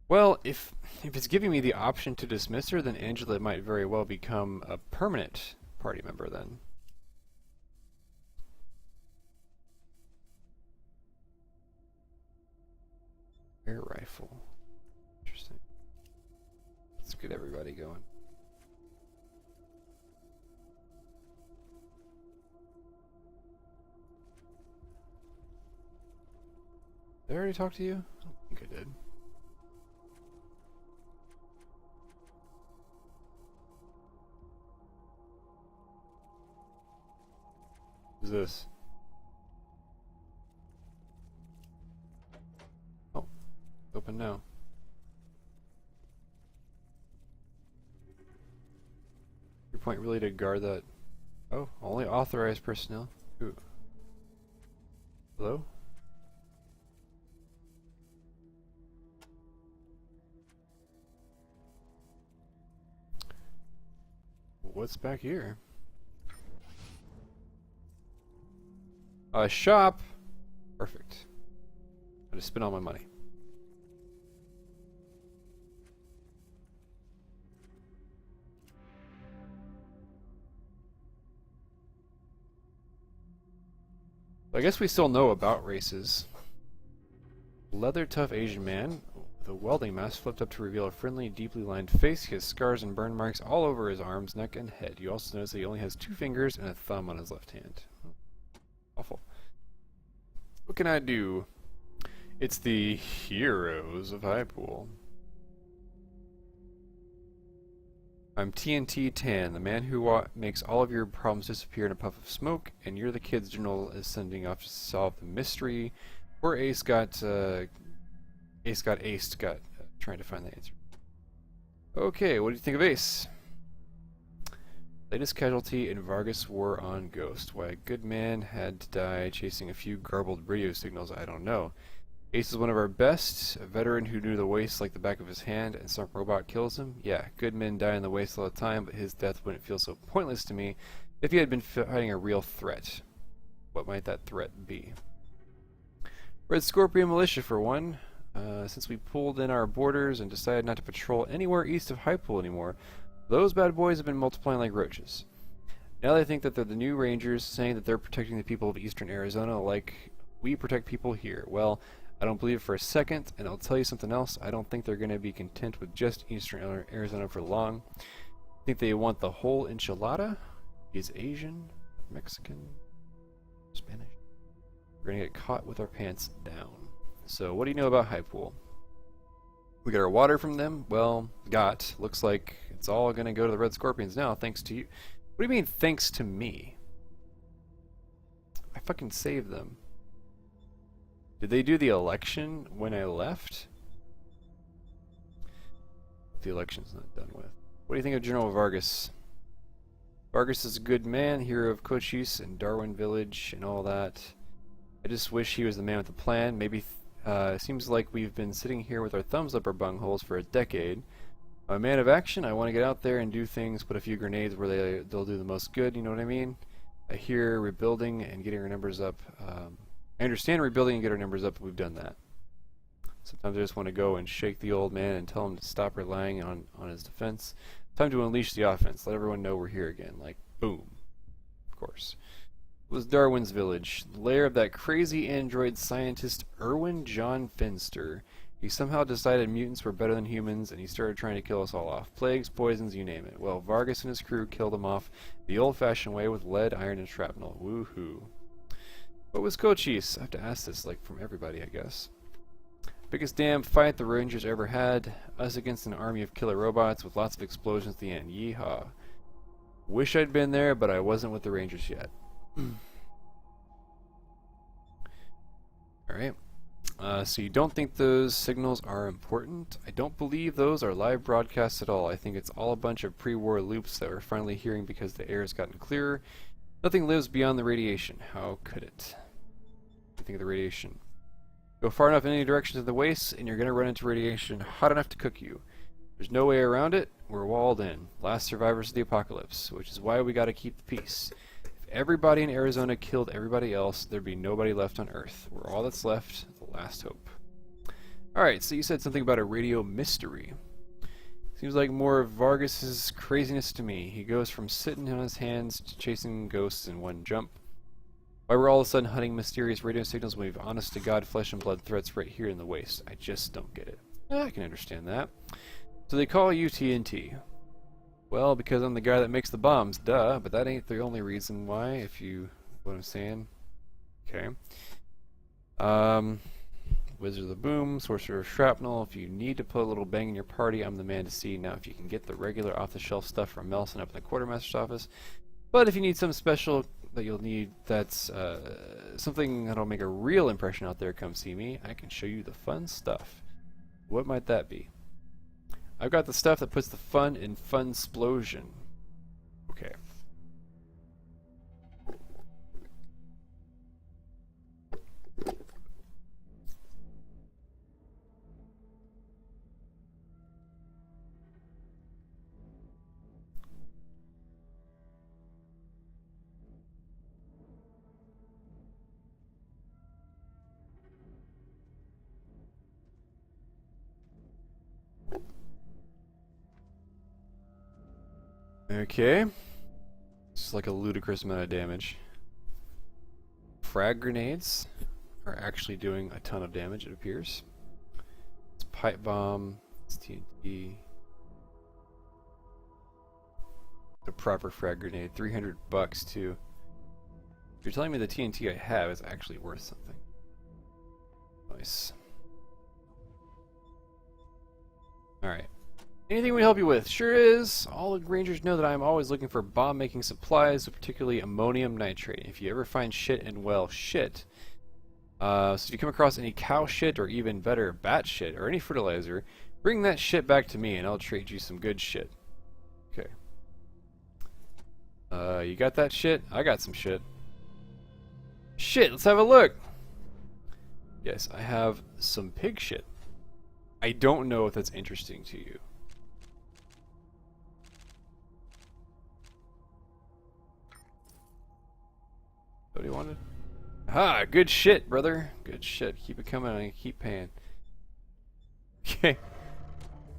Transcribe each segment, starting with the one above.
Well, if it's giving me the option to dismiss her, then Angela might very well become a permanent party member then. Air rifle. Interesting. Let's get everybody going. Did I already talk to you? I don't think I did. Who's this? Oh, open now. Your point really to guard that. Oh, only authorized personnel. Who? Hello? What's back here? A shop. Perfect. I just spent all my money. I guess we still know about races. Leather tough Asian man with a welding mask flipped up to reveal a friendly, deeply lined face. He has scars and burn marks all over his arms, neck, and head. You also notice that he only has 2 fingers and a thumb on his left hand. Awful. What can I do? It's the heroes of Highpool. I'm TNT Tan, the man who makes all of your problems disappear in a puff of smoke, and you're the kids General is sending off to solve the mystery. Poor Ace got aced trying to find the answer. Okay, what do you think of Ace? Latest casualty in Vargas War on Ghost. Why a good man had to die chasing a few garbled radio signals, I don't know. Ace is one of our best, a veteran who knew the waste like the back of his hand, and some robot kills him. Yeah, good men die in the waste all the time, but his death wouldn't feel so pointless to me if he had been fighting a real threat. What might that threat be? Red Scorpion Militia for one. Since we pulled in our borders and decided not to patrol anywhere east of Highpool anymore, those bad boys have been multiplying like roaches. Now they think that they're the new Rangers, saying that they're protecting the people of eastern Arizona like we protect people here. Well, I don't believe it for a second, and I'll tell you something else. I don't think they're going to be content with just eastern Arizona for long. I think they want the whole enchilada. He's Asian, Mexican, Spanish. We're going to get caught with our pants down. So what do you know about Highpool? We got our water from them. Well, looks like it's all going to go to the Red Scorpions now, thanks to you. What do you mean, thanks to me? I fucking saved them. Did they do the election when I left? The election's not done with. What do you think of General Vargas? Vargas is a good man, hero of Cochise and Darwin Village and all that. I just wish he was the man with the plan. Maybe seems like we've been sitting here with our thumbs up our bungholes for a decade. I'm a man of action. I want to get out there and do things, put a few grenades where they'll do the most good, you know what I mean? I hear rebuilding and getting our numbers up. I understand rebuilding and get our numbers up, but we've done that. Sometimes I just want to go and shake the old man and tell him to stop relying on his defense. Time to unleash the offense. Let everyone know we're here again. Like, boom. Of course. It was Darwin's Village, the lair of that crazy android scientist Erwin John Finster. He somehow decided mutants were better than humans, and he started trying to kill us all off. Plagues, poisons, you name it. Well, Vargas and his crew killed him off the old-fashioned way with lead, iron, and shrapnel. Woohoo. What was Cochise? I have to ask this, like, from everybody, I guess. Biggest damn fight the Rangers ever had. Us against an army of killer robots with lots of explosions at the end. Yeehaw. Wish I'd been there, but I wasn't with the Rangers yet. Alright. So you don't think those signals are important? I don't believe those are live broadcasts at all. I think it's all a bunch of pre-war loops that we're finally hearing because the air has gotten clearer. Nothing lives beyond the radiation. How could it? What do you think of the radiation? Go far enough in any direction to the waste, and you're going to run into radiation hot enough to cook you. There's no way around it. We're walled in. Last survivors of the apocalypse, which is why we got to keep the peace. If everybody in Arizona killed everybody else, there'd be nobody left on Earth. We're all that's left, the last hope. Alright, so you said something about a radio mystery. Seems like more of Vargas's craziness to me. He goes from sitting on his hands to chasing ghosts in one jump. Why we're all of a sudden hunting mysterious radio signals when we've honest-to-God flesh and blood threats right here in the waste. I just don't get it. I can understand that. So they call you TNT. Well, because I'm the guy that makes the bombs, duh, but that ain't the only reason why, if you know what I'm saying. Okay. Wizard of the Boom, Sorcerer of Shrapnel. If you need to put a little bang in your party, I'm the man to see. Now, if you can get the regular off-the-shelf stuff from Melson up in the Quartermaster's office. But if you need something special that you'll need that's something that'll make a real impression out there, come see me. I can show you the fun stuff. What might that be? I've got the stuff that puts the fun in Funsplosion. Okay. Okay. It's like a ludicrous amount of damage. Frag grenades are actually doing a ton of damage, it appears. It's pipe bomb, it's TNT. The proper frag grenade, $300 too. You're telling me the TNT I have is actually worth something. Nice. Alright. Anything we help you with? Sure is. All the Rangers know that I am always looking for bomb-making supplies, particularly ammonium nitrate. If you ever find shit and, well, shit. So if you come across any cow shit, or even better, bat shit, or any fertilizer, bring that shit back to me and I'll trade you some good shit. Okay. You got that shit? I got some shit. Shit, let's have a look! Yes, I have some pig shit. I don't know if that's interesting to you. What do you wanted? Ah, good shit, brother. Good shit. Keep it coming and keep paying. Okay.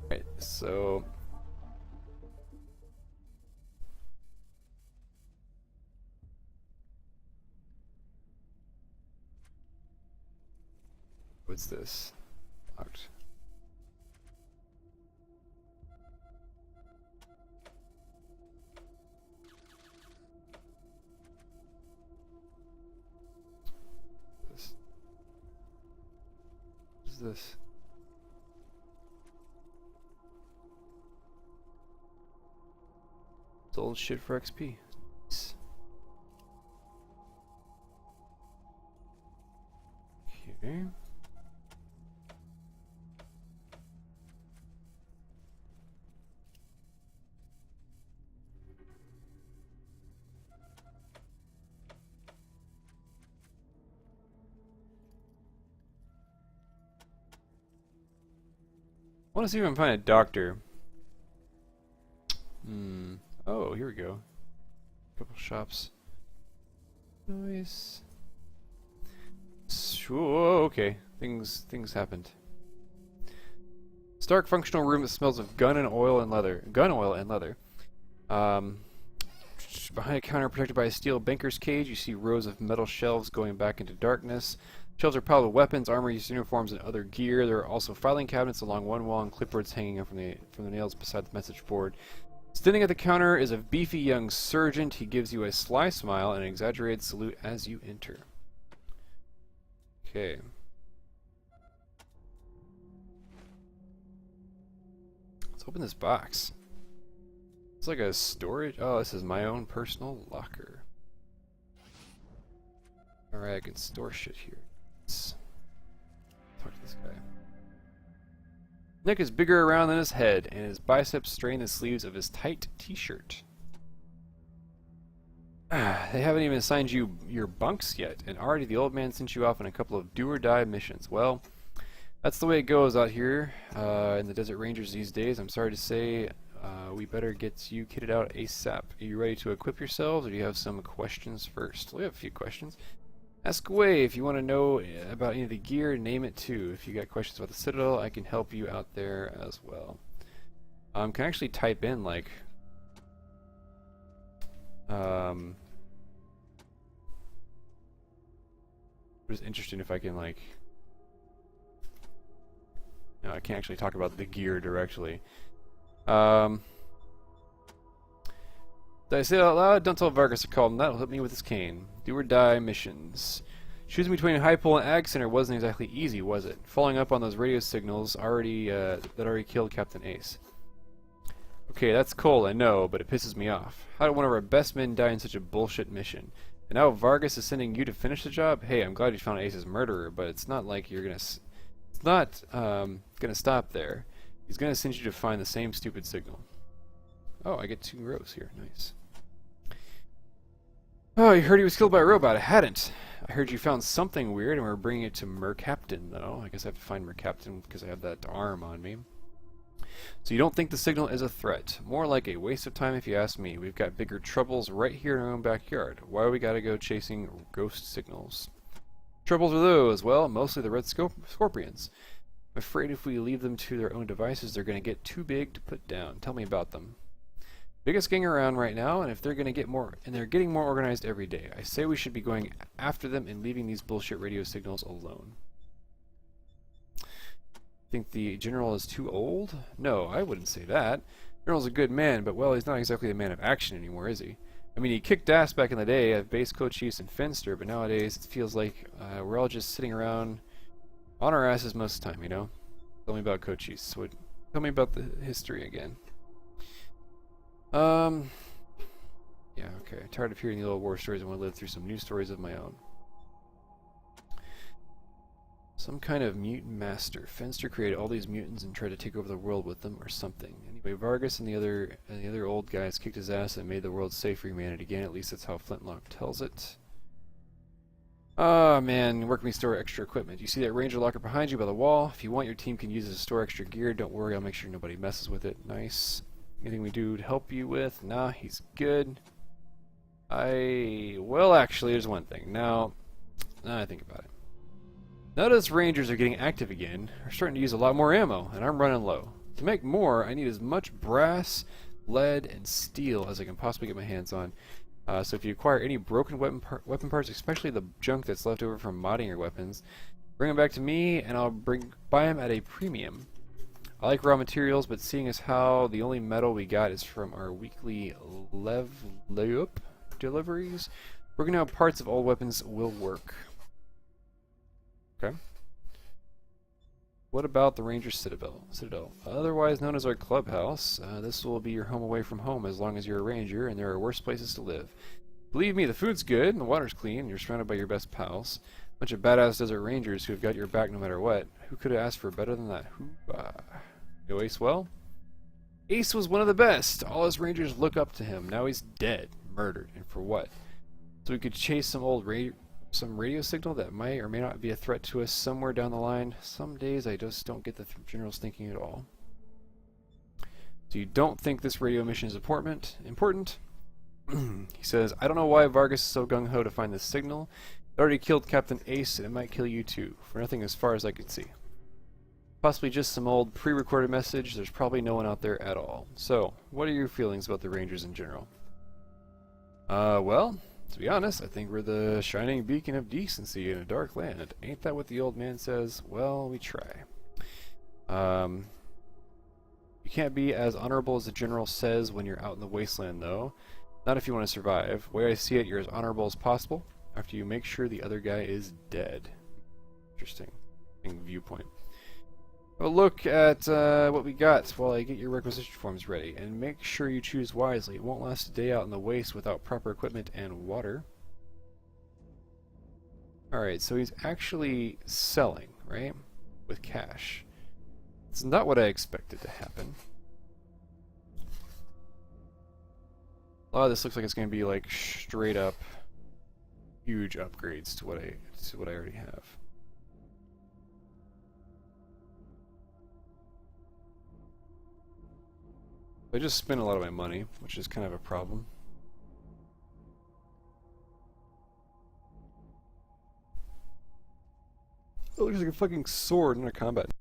Alright, so... what's this? Locked. This? It's old shit for XP. Nice. Okay. I want to see if I can find a doctor. Oh, here we go. Couple shops. Nice. Whoa, okay. Things happened. Stark functional room that smells of gun oil and leather. Behind a counter protected by a steel banker's cage, you see rows of metal shelves going back into darkness. Shelves are piled with weapons, armor, uniforms, and other gear. There are also filing cabinets along one wall and clipboards hanging from the nails beside the message board. Standing at the counter is a beefy young sergeant. He gives you a sly smile and an exaggerated salute as you enter. Okay. Let's open this box. It's like a storage. Oh, this is my own personal locker. Alright, I can store shit here. Let's talk to this guy. Neck is bigger around than his head, and his biceps strain the sleeves of his tight t-shirt. They haven't even assigned you your bunks yet, and already the old man sent you off on a couple of do-or-die missions. Well, that's the way it goes out here in the Desert Rangers these days. I'm sorry to say, we better get you kitted out ASAP. Are you ready to equip yourselves, or do you have some questions first? We have a few questions. Ask away if you want to know about any of the gear, name it too. If you got questions about the Citadel, I can help you out there as well. Can actually type in like it was interesting if I can like no, I can't actually talk about the gear directly. Did I say it out loud? Don't tell Vargas to call him. That'll hit me with his cane. Do or die missions. Choosing between Hypole and Ag Center wasn't exactly easy, was it? Following up on those radio signals that already killed Captain Ace. Okay, that's cool, I know, but it pisses me off. How did one of our best men die in such a bullshit mission? And now Vargas is sending you to finish the job? Hey, I'm glad you found Ace's murderer, but it's not like you're gonna... It's not gonna stop there. He's gonna send you to find the same stupid signal. Oh, I get 2 rows here. Nice. Oh, you heard he was killed by a robot. I hadn't. I heard you found something weird and we're bringing it to Mercaptan, though. I guess I have to find Mercaptan because I have that arm on me. So you don't think the signal is a threat? More like a waste of time if you ask me. We've got bigger troubles right here in our own backyard. Why we gotta go chasing ghost signals? Troubles are those? Well, mostly the red scorpions. I'm afraid if we leave them to their own devices, they're gonna get too big to put down. Tell me about them. Biggest gang around right now, and if they're gonna get more, and they're getting more organized every day. I say we should be going after them and leaving these bullshit radio signals alone. Think the general is too old? No, I wouldn't say that. General's a good man, but well, he's not exactly a man of action anymore, is he? I mean, he kicked ass back in the day at Base Cochise and Finster, but nowadays it feels like we're all just sitting around on our asses most of the time, you know? Tell me about Cochise. Tell me about the history again. Yeah, okay. Tired of hearing the old war stories. I want to live through some new stories of my own. Some kind of mutant master. Finster created all these mutants and tried to take over the world with them, or something. Anyway, Vargas and the other old guys kicked his ass and made the world safe for humanity again. At least that's how Flintlock tells it. Ah, man, where can we store extra equipment? You see that ranger locker behind you by the wall? If you want, your team can use it to store extra gear. Don't worry, I'll make sure nobody messes with it. Nice. Anything we do to help you with? Nah, he's good. Well, actually, there's one thing. Now I think about it. Now that us Rangers are getting active again, we're starting to use a lot more ammo, and I'm running low. To make more, I need as much brass, lead, and steel as I can possibly get my hands on. So if you acquire any broken weapon parts, especially the junk that's left over from modding your weapons, bring them back to me, and I'll buy them at a premium. I like raw materials, but seeing as how the only metal we got is from our weekly level-up deliveries, working out parts of old weapons will work. Okay. What about the Ranger Citadel? Otherwise known as our clubhouse. This will be your home away from home as long as you're a ranger, and there are worse places to live. Believe me, the food's good, and the water's clean, and you're surrounded by your best pals. Bunch of badass desert rangers who have got your back no matter what. Who could have asked for better than that? Know Ace well? Ace was one of the best. All us rangers look up to him. Now he's dead, murdered, and for what? So we could chase some radio signal that might or may not be a threat to us somewhere down the line. Some days I just don't get the general's thinking at all. So you don't think this radio mission is important? He says, I don't know why Vargas is so gung-ho to find this signal. It already killed Captain Ace, and it might kill you too, for nothing as far as I could see. Possibly just some old pre-recorded message. There's probably no one out there at all. So, what are your feelings about the Rangers in general? Well, to be honest, I think we're the shining beacon of decency in a dark land. Ain't that what the old man says? Well, we try. You can't be as honorable as the general says when you're out in the wasteland, though. Not if you want to survive. The way I see it, you're as honorable as possible after you make sure the other guy is dead. Interesting viewpoint. Have a look at what we got while I get your requisition forms ready, and make sure you choose wisely. It won't last a day out in the waste without proper equipment and water. Alright, so he's actually selling, right? With cash. It's not what I expected to happen. A lot of this looks like it's going to be like straight up huge upgrades to what I already have. I just spent a lot of my money, which is kind of a problem. looks like a fucking sword, not a combat.